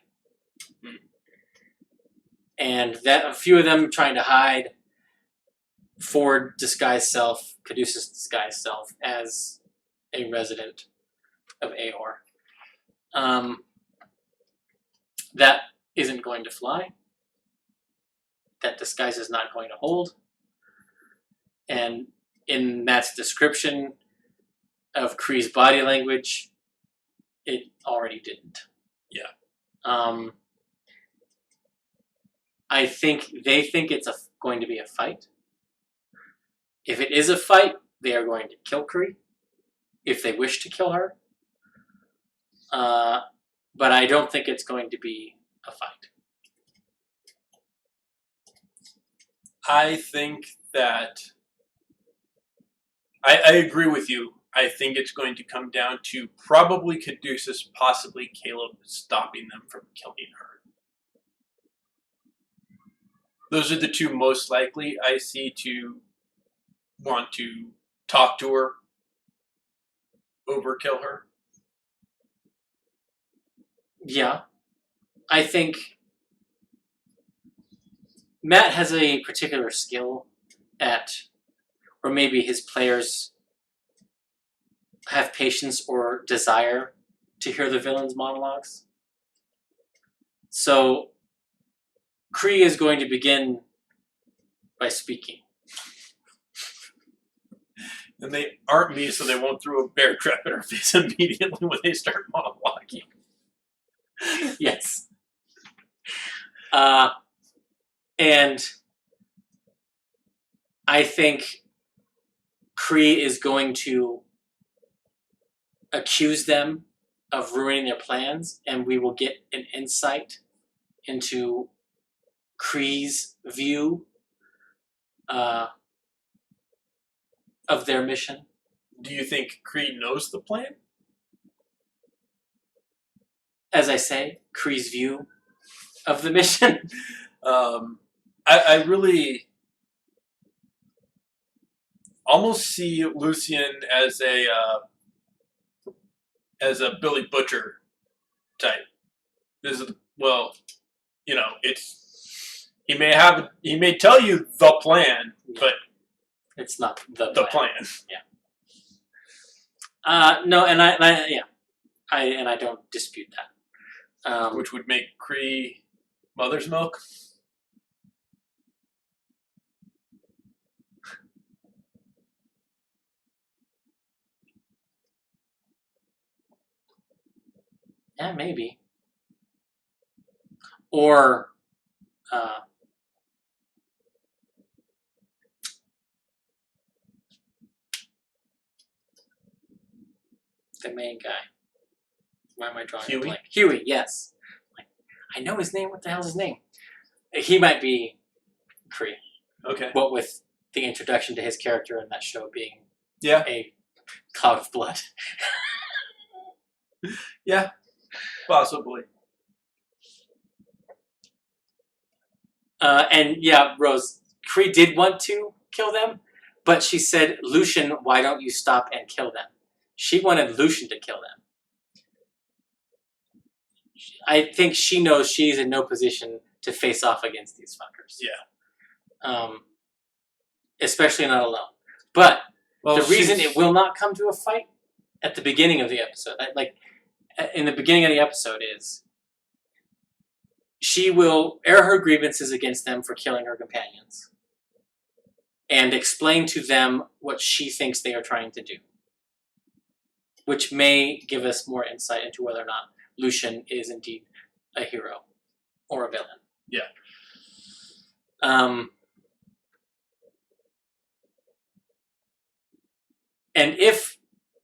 Speaker 1: And that a few of them trying to hide Ford disguised self, Caduceus disguised self, as a resident of Aor. That isn't going to fly. That disguise is not going to hold. And in Matt's description of Kree's body language, it already didn't.
Speaker 2: Yeah.
Speaker 1: I think they think it's going to be a fight. If it is a fight, they are going to kill Kree, if they wish to kill her. But I don't think it's going to be a fight.
Speaker 2: I think that I agree with you. I think it's going to come down to probably Caduceus, possibly Caleb, stopping them from killing her. Those are the two most likely I see to want to talk to her, overkill her.
Speaker 1: Yeah. I think Matt has a particular skill at, or maybe his players have patience or desire to hear the villain's monologues. So Kree is going to begin by speaking.
Speaker 2: And they aren't me, so they won't throw a bear trap in her face immediately when they start monologuing.
Speaker 1: Yes. And I think Kree is going to accuse them of ruining their plans, and we will get an insight into Kree's view of their mission.
Speaker 2: Do you think Kree knows the plan?
Speaker 1: As I say, Kree's view of the mission.
Speaker 2: I really almost see Lucien as a Billy Butcher type. This is, well, you know, it's he may tell you the plan, but
Speaker 1: it's not the
Speaker 2: plan.
Speaker 1: Yeah. No, and I don't dispute that.
Speaker 2: Which would make Kree mother's milk.
Speaker 1: Yeah, maybe. Or the main guy. Why am I drawing a blank? Huey, yes. I know his name. What the hell's his name? He might be Kree.
Speaker 2: Okay.
Speaker 1: What with the introduction to his character in that show being a cloud of blood.
Speaker 2: Yeah, possibly.
Speaker 1: And yeah, Rose, Kree did want to kill them, but she said, Lucien, why don't you stop and kill them? She wanted Lucien to kill them. I think she knows she's in no position to face off against these fuckers.
Speaker 2: Yeah.
Speaker 1: Especially not alone. But
Speaker 2: well,
Speaker 1: the reason it will not come to a fight at the beginning of the episode, in the beginning of the episode, is she will air her grievances against them for killing her companions and explain to them what she thinks they are trying to do, which may give us more insight into whether or not Lucien is indeed a hero or a villain.
Speaker 2: Yeah.
Speaker 1: And if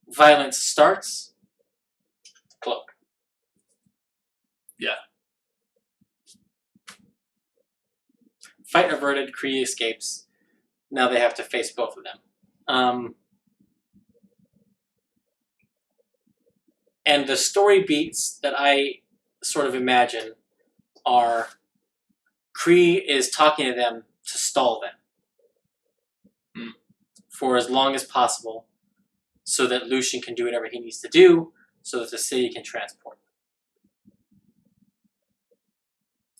Speaker 1: violence starts, cloak.
Speaker 2: Yeah.
Speaker 1: Fight averted, Kree escapes. Now they have to face both of them. And the story beats that I sort of imagine are Kree is talking to them to stall them for as long as possible so that Lucien can do whatever he needs to do so that the city can transport.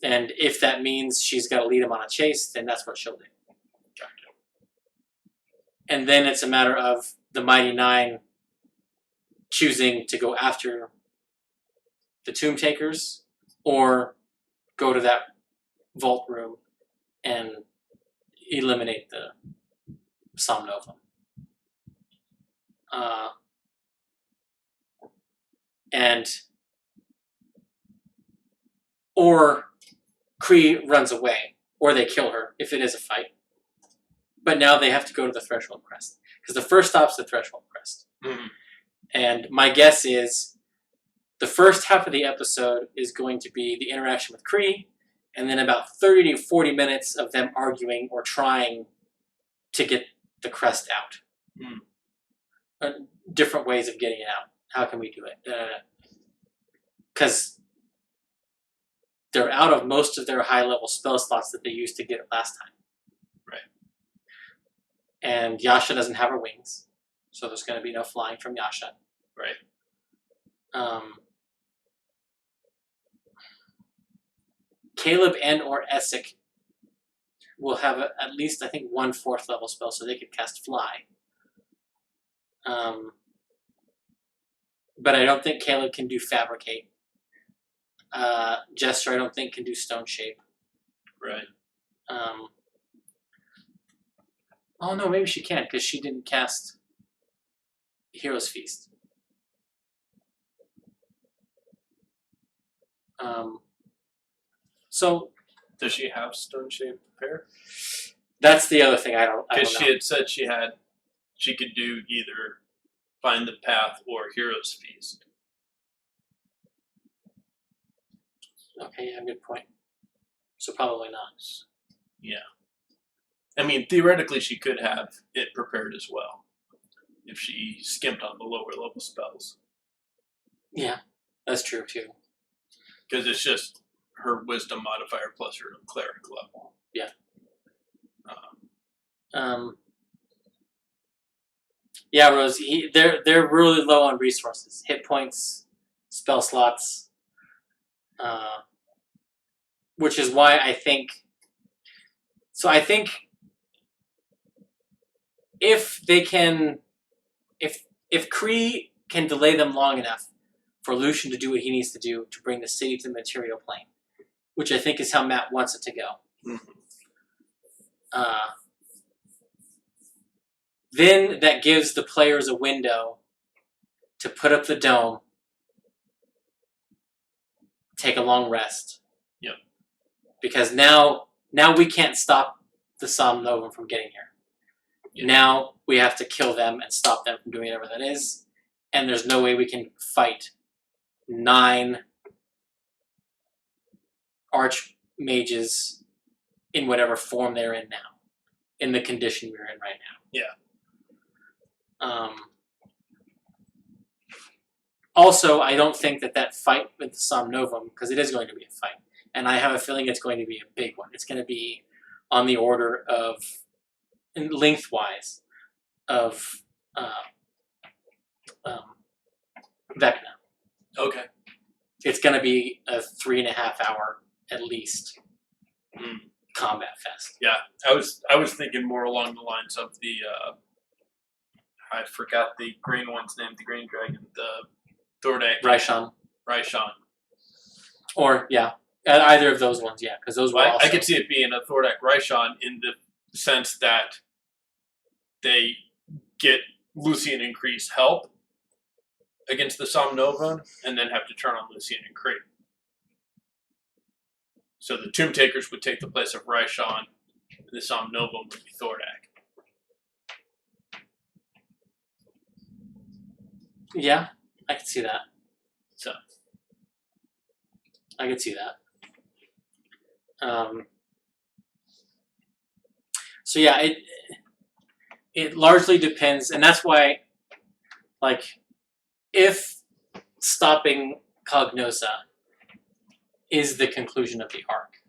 Speaker 1: And if that means she's got to lead him on a chase, then that's what she'll do. And then it's a matter of the Mighty Nine choosing to go after the Tomb Takers or go to that vault room and eliminate the Somnova. Or Kree runs away, or they kill her if it is a fight. But now they have to go to the Threshold Crest, because the first stop's the Threshold Crest.
Speaker 2: Mm-hmm.
Speaker 1: And my guess is the first half of the episode is going to be the interaction with Kree, and then about 30 to 40 minutes of them arguing or trying to get the crest out. Different ways of getting it out. How can we do it? Because they're out of most of their high-level spell slots that they used to get it last time.
Speaker 2: Right.
Speaker 1: And Yasha doesn't have her wings, so there's going to be no flying from Yasha.
Speaker 2: Right.
Speaker 1: Caleb and or Essek will have at least, I think, 1 4th level spell, so they could cast Fly. But I don't think Caleb can do Fabricate. Jester, I don't think, can do Stone Shape.
Speaker 2: Right.
Speaker 1: Oh, no, maybe she can, because she didn't cast Hero's Feast. So...
Speaker 2: Does she have Stone Shape Prepare?
Speaker 1: That's the other thing I don't know.
Speaker 2: Because she had said she she could do either Find the Path or Hero's Feast.
Speaker 1: Okay, yeah, good point. So probably not.
Speaker 2: Yeah. I mean, theoretically, she could have it prepared as well if she skimped on the lower level spells.
Speaker 1: Yeah, that's true too.
Speaker 2: Because it's just her wisdom modifier plus her cleric level.
Speaker 1: Yeah. Yeah, Rose. They're really low on resources, hit points, spell slots, which is why I think. So I think if they can, if Kree can delay them long enough for Lucian to do what he needs to do to bring the city to the material plane, which I think is how Matt wants it to go.
Speaker 2: Mm-hmm.
Speaker 1: Then that gives the players a window to put up the dome, take a long rest.
Speaker 2: Yep.
Speaker 1: Because now we can't stop the Somnovan from getting here. Yep. Now we have to kill them and stop them from doing whatever that is. And there's no way we can fight 9 archmages in whatever form they're in now, in the condition we're in right now.
Speaker 2: Yeah.
Speaker 1: Also, I don't think that fight with the Somnovan, because it is going to be a fight, and I have a feeling it's going to be a big one. It's going to be on the order of, lengthwise, of Vecna.
Speaker 2: Okay.
Speaker 1: It's going to be a 3.5 hour, at least, combat fest.
Speaker 2: Yeah, I was thinking more along the lines of the I forgot the green one's name, the green dragon, the Thordak.
Speaker 1: Raishan. Or, yeah, either of those ones, yeah, because those were also...
Speaker 2: I could see it being a Thordak Raishan in the sense that they get Lucian and Kree's help against the Somnovan, and then have to turn on Lucian and Kree. So the Tomb Takers would take the place of Raishan, and the Somnovan would be Thordak.
Speaker 1: Yeah, I could see that. So, I could see that. So yeah, it largely depends, and that's why, like, if stopping Cognouza is the conclusion of the arc,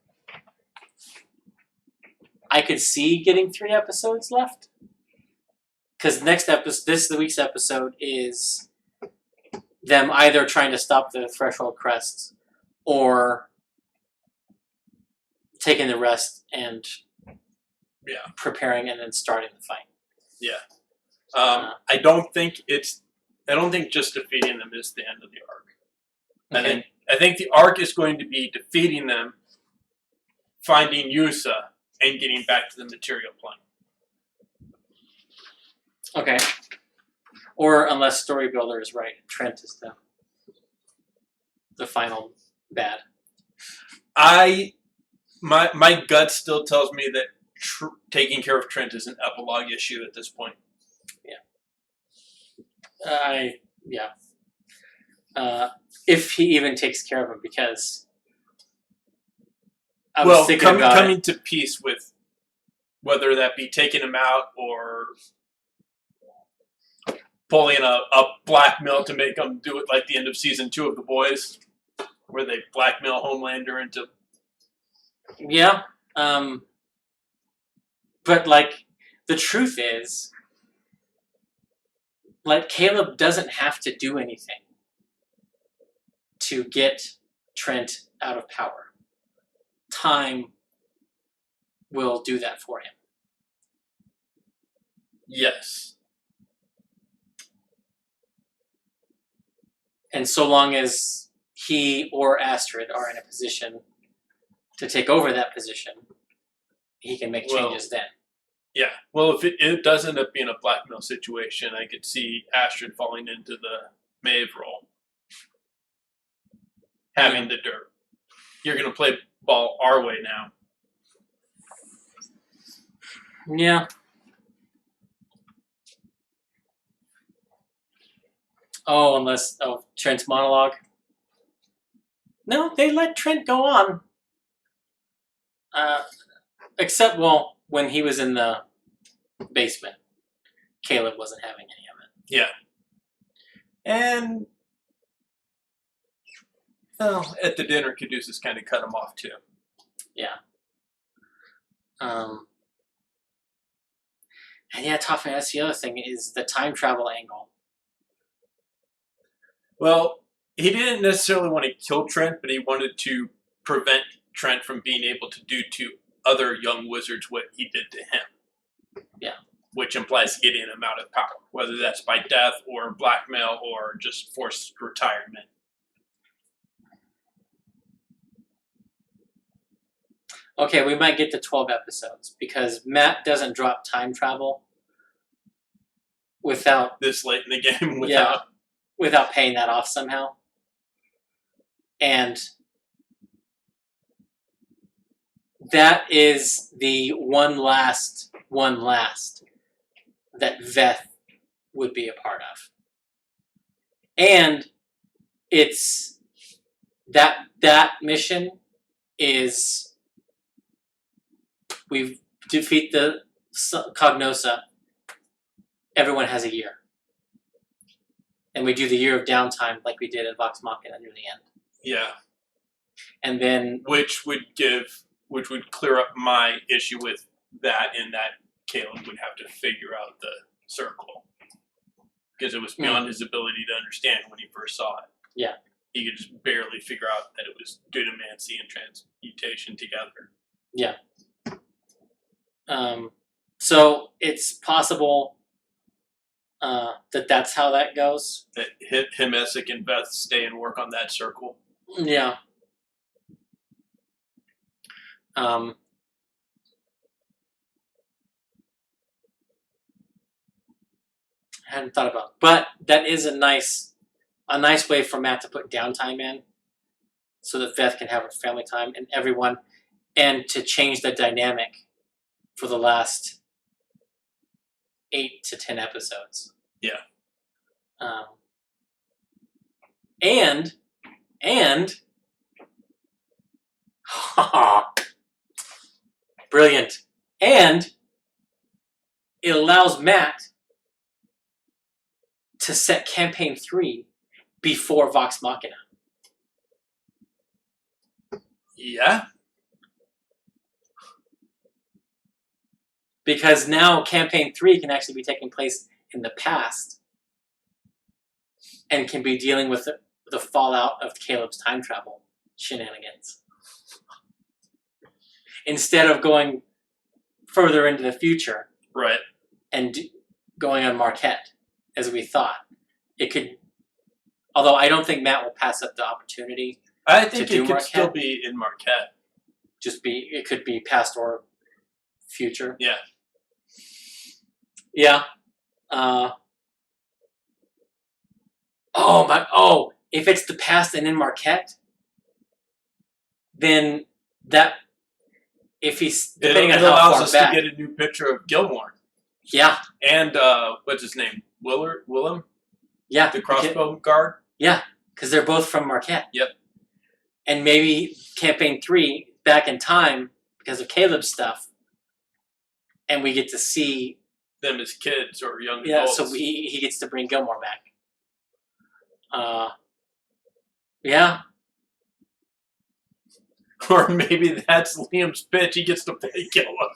Speaker 1: I could see getting 3 episodes left. Because this week's episode is them either trying to stop the Threshold Crest or taking the rest and preparing and then starting the fight.
Speaker 2: Yeah. I don't think just defeating them is the end of the arc. Okay. I think the arc is going to be defeating them, finding Yusa, and getting back to the material plane.
Speaker 1: Okay. Or unless Story Builder is right, Trent is the final bad.
Speaker 2: My gut still tells me that taking care of Trent is an epilogue issue at this point.
Speaker 1: Yeah. If he even takes care of him, because I was thinking about
Speaker 2: coming to peace with whether that be taking him out or pulling a blackmail to make him do it like the end of season 2 of The Boys, where they blackmail Homelander into...
Speaker 1: Yeah. But, like, the truth is, like, Caleb doesn't have to do anything to get Trent out of power. Time will do that for him.
Speaker 2: Yes.
Speaker 1: And so long as he or Astrid are in a position to take over that position, he can make changes then.
Speaker 2: Yeah. Well, if it does end up being a blackmail situation, I could see Astrid falling into the Maeve role. Having the dirt. You're going to play ball our way now.
Speaker 1: Yeah. Trent's monologue. No, they let Trent go on. Except, when he was in the basement, Caleb wasn't having any of it.
Speaker 2: Yeah. And, at the dinner, Caduceus kind of cut him off, too.
Speaker 1: Yeah. And yeah, Toffee, that's the other thing, is the time travel angle.
Speaker 2: Well, he didn't necessarily want to kill Trent, but he wanted to prevent Trent from being able to do to other young wizards what he did to him.
Speaker 1: Yeah.
Speaker 2: Which implies getting him out of power, whether that's by death or blackmail or just forced retirement.
Speaker 1: Okay, we might get to 12 episodes, because Matt doesn't drop time travel without...
Speaker 2: This late in the game,
Speaker 1: without paying that off somehow. And that is the one last that Veth would be a part of. And it's that mission is we defeat the Cognouza. Everyone has a year. And we do the year of downtime like we did in Vox Machina near the end.
Speaker 2: Yeah.
Speaker 1: And then...
Speaker 2: Which would clear up my issue with that, in that Caleb would have to figure out the circle. Because it was beyond his ability to understand when he first saw it.
Speaker 1: Yeah.
Speaker 2: He could just barely figure out that it was dunamancy and transmutation together.
Speaker 1: Yeah. So it's possible that's how that goes.
Speaker 2: That him, Essek, and Beth stay and work on that circle.
Speaker 1: Yeah. I hadn't thought about it. But that is a nice way for Matt to put downtime in, so that Beth can have her family time and everyone, and to change the dynamic for the last 8 to 10 episodes.
Speaker 2: Yeah.
Speaker 1: And brilliant. And it allows Matt to set campaign 3 before Vox Machina.
Speaker 2: Yeah.
Speaker 1: Because now campaign 3 can actually be taking place in the past and can be dealing with the fallout of Caleb's time travel shenanigans. Instead of going further into the future.
Speaker 2: Right.
Speaker 1: And going on Marquette, as we thought. It could... Although I don't think Matt will pass up the opportunity.
Speaker 2: I think
Speaker 1: it
Speaker 2: could still be in Marquette.
Speaker 1: It could be past or future.
Speaker 2: Yeah.
Speaker 1: Yeah. If it's the past and in Marquette, then that... If he's... Depending on how
Speaker 2: allows
Speaker 1: far
Speaker 2: us
Speaker 1: back,
Speaker 2: to get a new picture of Gilmore.
Speaker 1: Yeah.
Speaker 2: And, what's his name? Willem?
Speaker 1: Yeah.
Speaker 2: The crossbow guard?
Speaker 1: Yeah, because they're both from Marquette.
Speaker 2: Yep.
Speaker 1: And maybe campaign 3, back in time, because of Caleb's stuff, and we get to see...
Speaker 2: them as kids or young adults.
Speaker 1: Yeah, so he gets to bring Gilmore back. Yeah.
Speaker 2: Or maybe that's Liam's pitch. He gets to play Gilmore.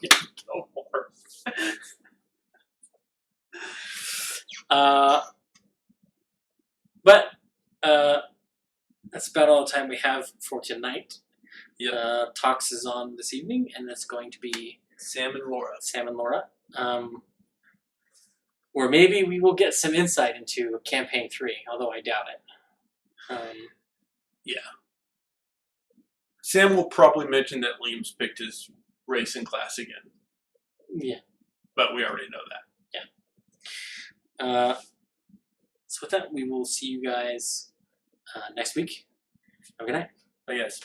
Speaker 1: But that's about all the time we have for tonight.
Speaker 2: Yep.
Speaker 1: Talks is on this evening, and that's going to be
Speaker 2: Sam and
Speaker 1: Laura. Or maybe we will get some insight into campaign 3, although I doubt it.
Speaker 2: Yeah. Sam will probably mention that Liam's picked his racing class again.
Speaker 1: Yeah.
Speaker 2: But we already know that.
Speaker 1: Yeah. So with that, we will see you guys next week. Have a good night.
Speaker 2: I guess.